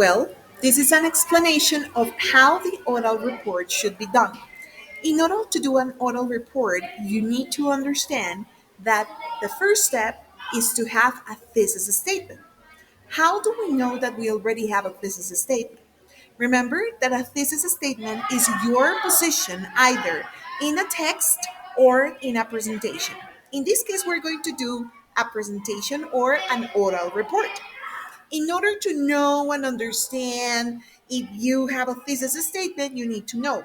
Well, this is an explanation of how the oral report should be done. In order to do an oral report, you need to understand that the first step is to have a thesis statement. How do we know that we already have a thesis statement? Remember that a thesis statement is your position either in a text or in a presentation. In this case, we're going to do a presentation or an oral report. In order to know and understand if you have a thesis statement, you need to know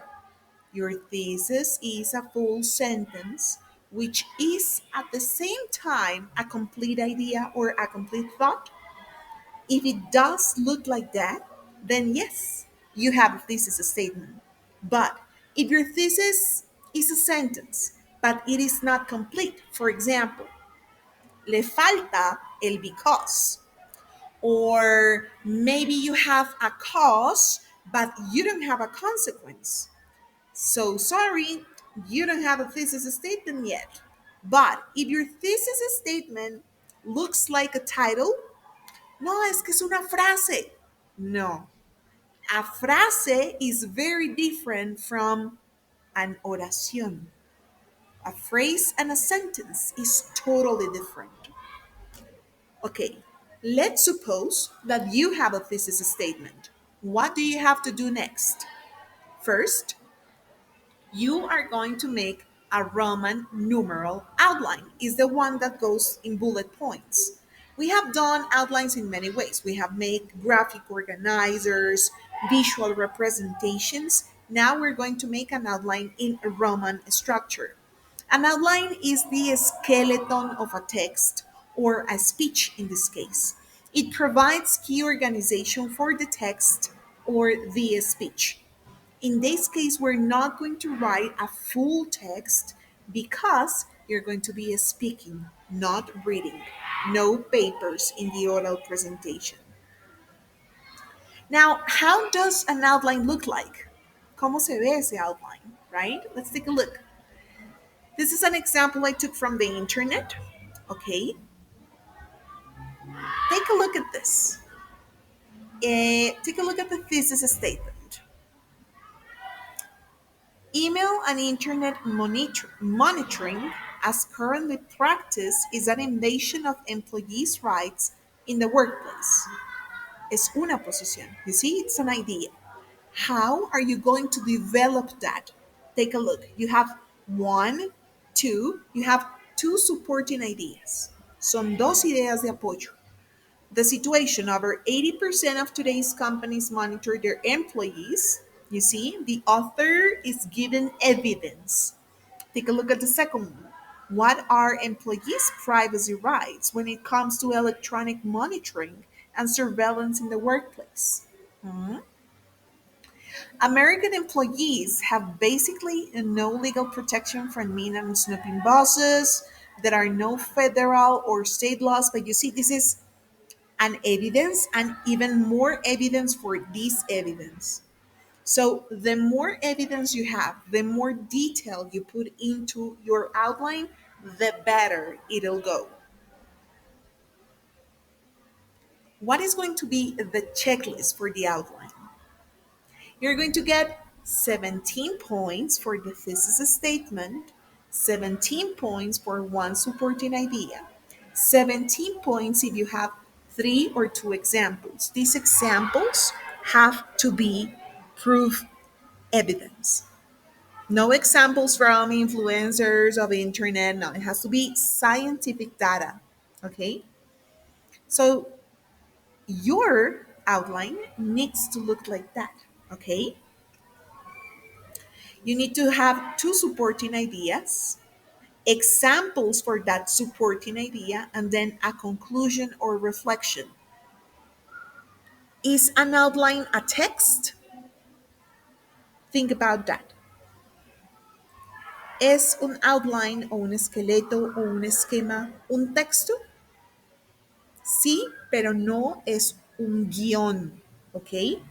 your thesis is a full sentence, which is at the same time a complete idea or a complete thought. If it does look like that, then yes, you have a thesis statement. But if your thesis is a sentence, but it is not complete, for example, le falta el because, or maybe you have a cause, but you don't have a consequence. So sorry, you don't have a thesis statement yet. But if your thesis statement looks like a title, no, es que es una frase. No, a frase is very different from an oración. A phrase and a sentence is totally different. Okay, let's suppose that you have a thesis statement. What do you have to do next? First, you are going to make a Roman numeral outline. Is the one that goes in bullet points. We have done outlines in many ways. We have made graphic organizers, visual representations. Now we're going to make an outline in a Roman structure. An outline is the skeleton of a text or a speech in this case. It provides key organization for the text or the speech. In this case, we're not going to write a full text because you're going to be speaking, not reading. No papers in the oral presentation. Now, how does an outline look like? ¿Cómo se ve ese outline, right? Let's take a look. This is an example I took from the internet. Okay, take a look at this. Take a look at the thesis statement. Email and internet monitoring, as currently practiced, is an invasion of employees' rights in the workplace. Es una posición. You see, it's an idea. How are you going to develop that? Take a look. You have one, two, you have two supporting ideas. Son dos ideas de apoyo. The situation: over 80% of today's companies monitor their employees. You see, the author is given evidence. Take a look at the second one. What are employees' privacy rights when it comes to electronic monitoring and surveillance in the workplace? American employees have basically no legal protection from mean and snooping bosses. There are no federal or state laws, but you see, this is an evidence and even more evidence for this evidence. So the more evidence you have, the more detail you put into your outline, the better it'll go. What is going to be the checklist for the outline? You're going to get 17 points for the thesis statement, 17 points for one supporting idea, 17 points if you have three or two examples. These examples have to be proof evidence. No examples from influencers of the internet. No, it has to be scientific data. Okay? So your outline needs to look like that. Okay? You need to have two supporting ideas, examples for that supporting idea, and then a conclusion or reflection. Is an outline a text? Think about that. ¿Es un outline o un esqueleto o un esquema un texto? Sí, pero no es un guión, ¿ok?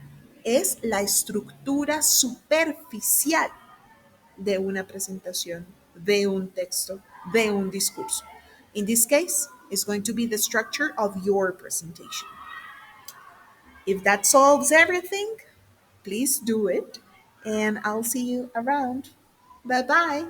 Es la estructura superficial de una presentación, de un texto, de un discurso. In this case, it's going to be the structure of your presentation. If that solves everything, please do it, and I'll see you around. Bye bye.